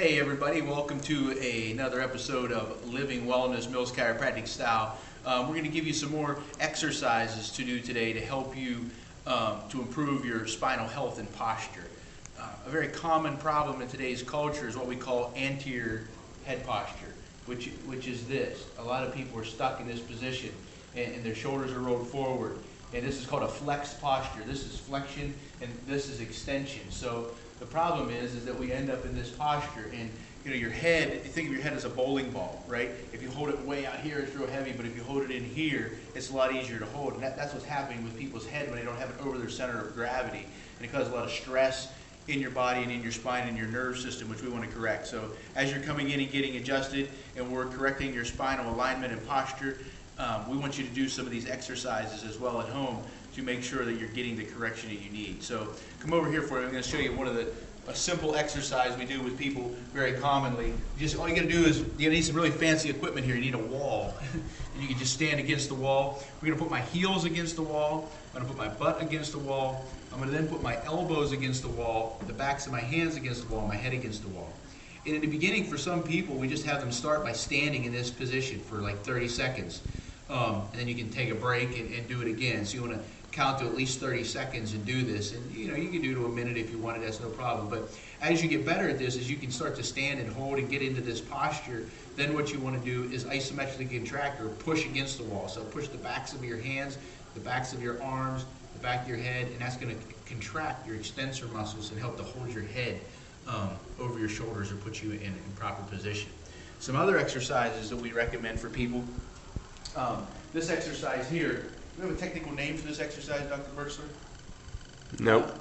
Hey everybody, welcome to another episode of Living Wellness Mills Chiropractic Style. We're going to give you some more exercises to do today to help you to improve your spinal health and posture. A very common problem in today's culture is what we call anterior head posture, which is this. A lot of people are stuck in this position and their shoulders are rolled forward. And this is called a flex posture. This is flexion and this is extension. So the problem is that we end up in this posture, and your head, you think of your head as a bowling ball, right? If you hold it way out here, it's real heavy, but if you hold it in here, it's a lot easier to hold. And that's what's happening with people's head when they don't have it over their center of gravity. And it causes a lot of stress in your body and in your spine and your nerve system, which we want to correct. So as you're coming in and getting adjusted and we're correcting your spinal alignment and posture, we want you to do some of these exercises as well at home to make sure that you're getting the correction that you need. So come over here for it. I'm going to show you one of a simple exercise we do with people very commonly. All you got to do is, you need some really fancy equipment here. You need a wall. And you can just stand against the wall. We're going to put my heels against the wall. I'm going to put my butt against the wall. I'm going to then put my elbows against the wall, the backs of my hands against the wall, my head against the wall. And in the beginning, for some people, we just have them start by standing in this position for like 30 seconds. And then you can take a break and do it again. So you want to count to at least 30 seconds and do this. And you can do to a minute if you wanted, that's no problem. But as you get better at this, as you can start to stand and hold and get into this posture, then what you want to do is isometrically contract or push against the wall. So push the backs of your hands, the backs of your arms, the back of your head, and that's going to contract your extensor muscles and help to hold your head over your shoulders or put you in proper position. Some other exercises that we recommend for people. This exercise here, do we have a technical name for this exercise, Dr. Birchler? Nope.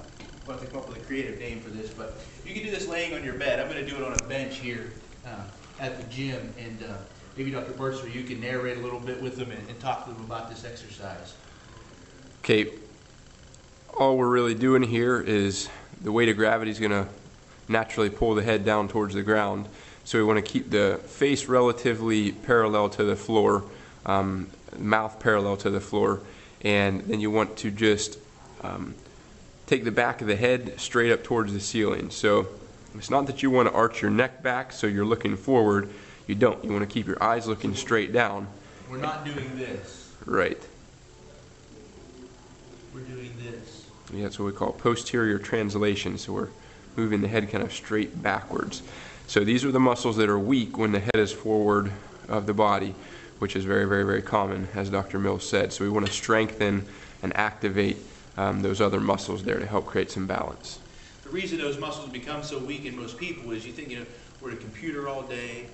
We'll have to come up with a creative name for this, but you can do this laying on your bed. I'm going to do it on a bench here at the gym, and maybe Dr. Birchler, you can narrate a little bit with them and talk to them about this exercise. Okay, all we're really doing here is the weight of gravity is going to naturally pull the head down towards the ground. So we want to keep the face relatively parallel to the floor, mouth parallel to the floor, and then you want to just take the back of the head straight up towards the ceiling. So it's not that you want to arch your neck back so you're looking forward. You don't. You want to keep your eyes looking straight down. We're not doing this. Right. We're doing this. Yeah, that's what we call posterior translation. So we're moving the head kind of straight backwards. So these are the muscles that are weak when the head is forward of the body, which is very, very, very common, as Dr. Mills said. So we want to strengthen and activate those other muscles there to help create some balance. The reason those muscles become so weak in most people is you think, we're at a computer all day,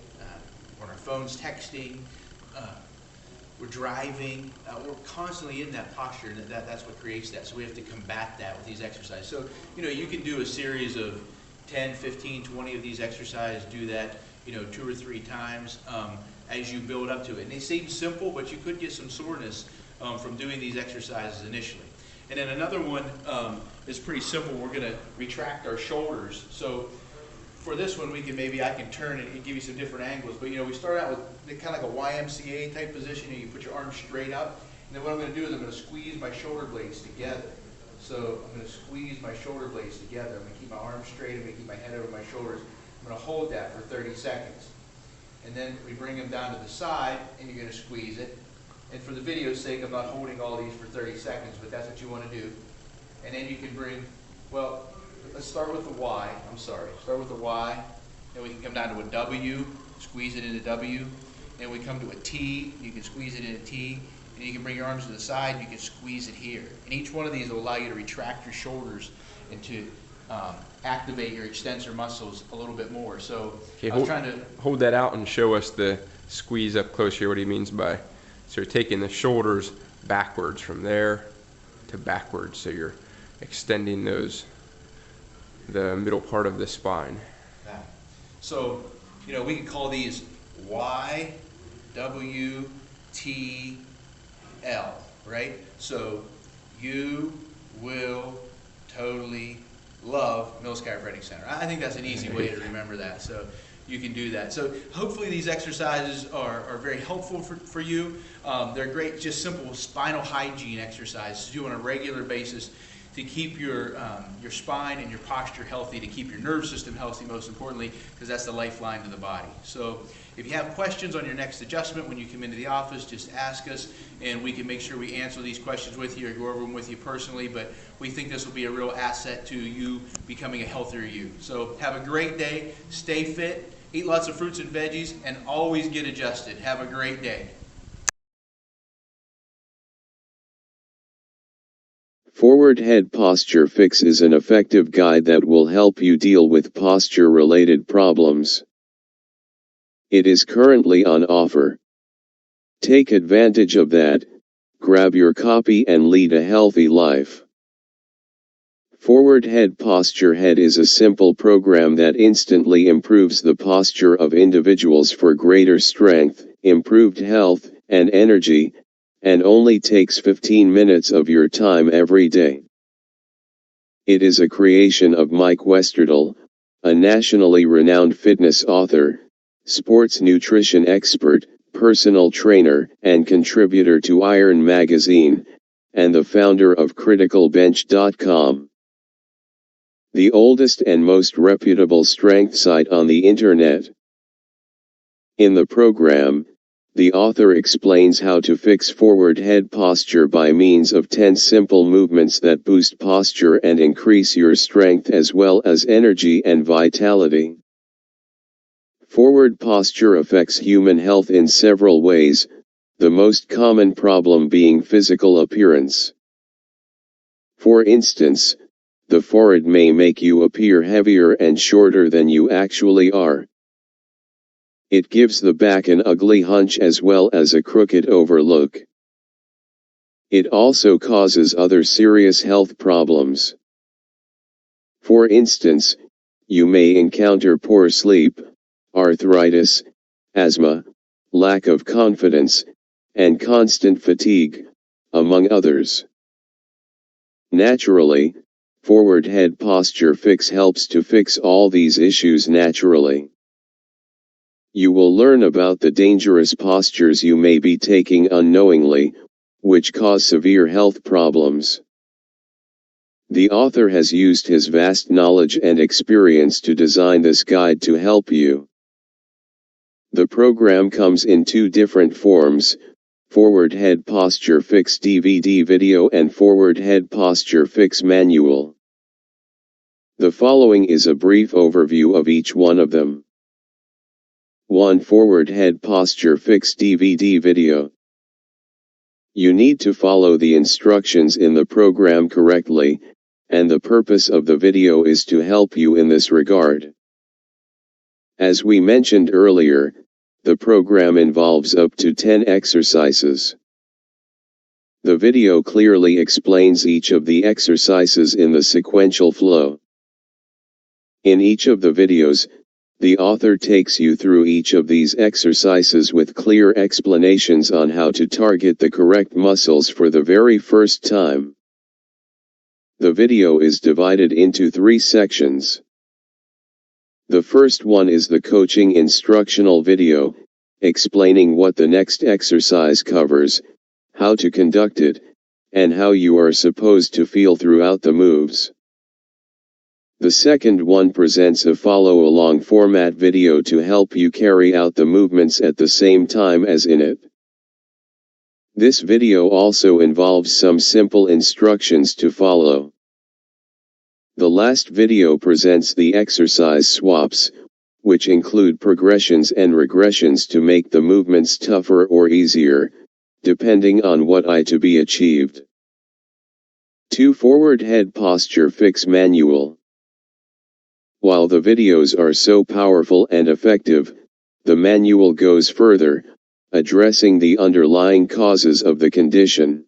on our phones texting, we're driving, we're constantly in that posture, and that's what creates that. So we have to combat that with these exercises. So, you can do a series of 10, 15, 20 of these exercises, do that, 2 or 3 times as you build up to it. And they seem simple, but you could get some soreness from doing these exercises initially. And then another one is pretty simple. We're going to retract our shoulders. So for this one, I can turn it and give you some different angles. But we start out with kind of like a YMCA type position, and you put your arms straight up. And then what I'm going to do is I'm going to squeeze my shoulder blades together. So I'm going to squeeze my shoulder blades together. I'm going to keep my arms straight. I'm going to keep my head over my shoulders. I'm going to hold that for 30 seconds. And then we bring them down to the side, and you're going to squeeze it. And for the video's sake, I'm not holding all these for 30 seconds, but that's what you want to do. And then you can let's start with the Y. Start with the Y. Then we can come down to a W, squeeze it into W. Then we come to a T. You can squeeze it into T. And you can bring your arms to the side, and you can squeeze it here. And each one of these will allow you to retract your shoulders and to activate your extensor muscles a little bit more. So okay, hold that out and show us the squeeze up close here, what he means by, so you're taking the shoulders backwards from there to backwards. So you're extending the middle part of the spine. Yeah. So, we can call these Y, W, T, L, right? So you will totally love Mills Chiropractic Center. I think that's an easy way to remember that. So you can do that. So hopefully these exercises are very helpful for you. They're great, just simple spinal hygiene exercises to do on a regular basis to keep your spine and your posture healthy, to keep your nerve system healthy, most importantly, because that's the lifeline to the body. So if you have questions on your next adjustment when you come into the office, just ask us, and we can make sure we answer these questions with you or go over them with you personally. But we think this will be a real asset to you becoming a healthier you. So have a great day, stay fit, eat lots of fruits and veggies, and always get adjusted. Have a great day. Forward Head Posture Fix is an effective guide that will help you deal with posture-related problems. It is currently on offer. Take advantage of that, grab your copy and lead a healthy life. Forward Head Posture Head is a simple program that instantly improves the posture of individuals for greater strength, improved health, and energy, and only takes 15 minutes of your time every day. It is a creation of Mike Westerdahl, a nationally renowned fitness author, sports nutrition expert, personal trainer, and contributor to Iron Magazine, and the founder of criticalbench.com, the oldest and most reputable strength site on the internet. In the program, the author explains how to fix forward head posture by means of 10 simple movements that boost posture and increase your strength as well as energy and vitality. Forward posture affects human health in several ways, the most common problem being physical appearance. For instance, the forehead may make you appear heavier and shorter than you actually are. It gives the back an ugly hunch as well as a crooked overlook. It also causes other serious health problems. For instance, you may encounter poor sleep, arthritis, asthma, lack of confidence, and constant fatigue, among others. Naturally, Forward Head Posture Fix helps to fix all these issues naturally. You will learn about the dangerous postures you may be taking unknowingly, which cause severe health problems. The author has used his vast knowledge and experience to design this guide to help you. The program comes in 2 different forms: Forward Head Posture Fix DVD video and Forward Head Posture Fix manual. The following is a brief overview of each one of them. 1. Forward Head Posture Fix DVD video. You need to follow the instructions in the program correctly, and the purpose of the video is to help you in this regard. As we mentioned earlier, the program involves up to 10 exercises. The video clearly explains each of the exercises in the sequential flow. In each of the videos, the author takes you through each of these exercises with clear explanations on how to target the correct muscles for the very first time. The video is divided into 3 sections. The first one is the coaching instructional video, explaining what the next exercise covers, how to conduct it, and how you are supposed to feel throughout the moves. The second one presents a follow-along format video to help you carry out the movements at the same time as in it. This video also involves some simple instructions to follow. The last video presents the exercise swaps, which include progressions and regressions to make the movements tougher or easier, depending on what to be achieved. 2. Forward Head Posture Fix manual. While the videos are so powerful and effective, the manual goes further, addressing the underlying causes of the condition.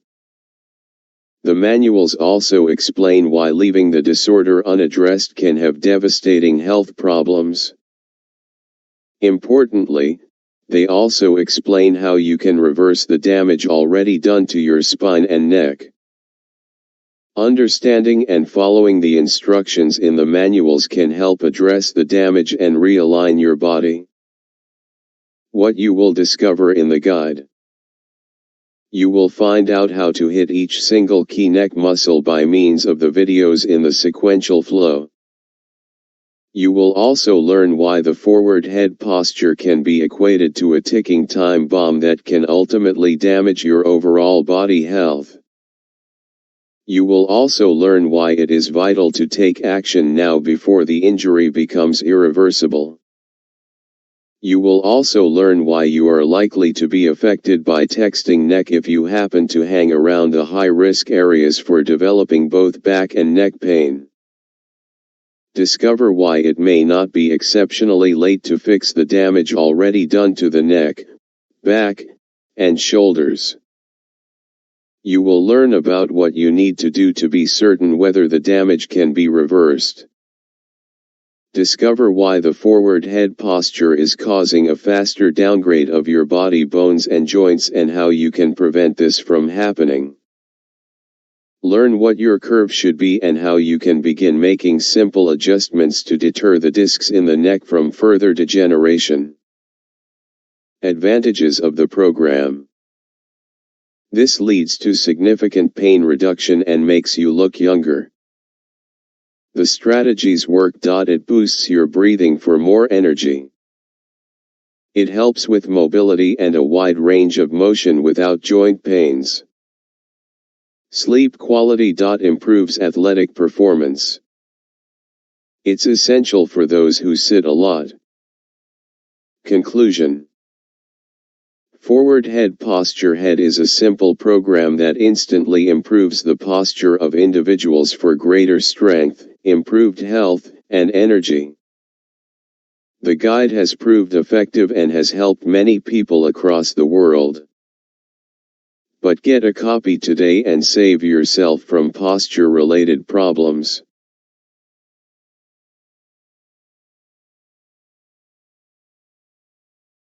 The manuals also explain why leaving the disorder unaddressed can have devastating health problems. Importantly, they also explain how you can reverse the damage already done to your spine and neck. Understanding and following the instructions in the manuals can help address the damage and realign your body. What you will discover in the guide. You will find out how to hit each single key neck muscle by means of the videos in the sequential flow. You will also learn why the forward head posture can be equated to a ticking time bomb that can ultimately damage your overall body health. You will also learn why it is vital to take action now before the injury becomes irreversible. You will also learn why you are likely to be affected by texting neck if you happen to hang around the high-risk areas for developing both back and neck pain. Discover why it may not be exceptionally late to fix the damage already done to the neck, back, and shoulders. You will learn about what you need to do to be certain whether the damage can be reversed. Discover why the forward head posture is causing a faster downgrade of your body bones and joints and how you can prevent this from happening. Learn what your curve should be and how you can begin making simple adjustments to deter the discs in the neck from further degeneration. Advantages of the program. This leads to significant pain reduction and makes you look younger. The strategies work. It boosts your breathing for more energy. It helps with mobility and a wide range of motion without joint pains. Sleep quality. Improves athletic performance. It's essential for those who sit a lot. Conclusion. Forward head posture head is a simple program that instantly improves the posture of individuals for greater strength, improved health, and energy. The guide has proved effective and has helped many people across the world. But get a copy today and save yourself from posture-related problems.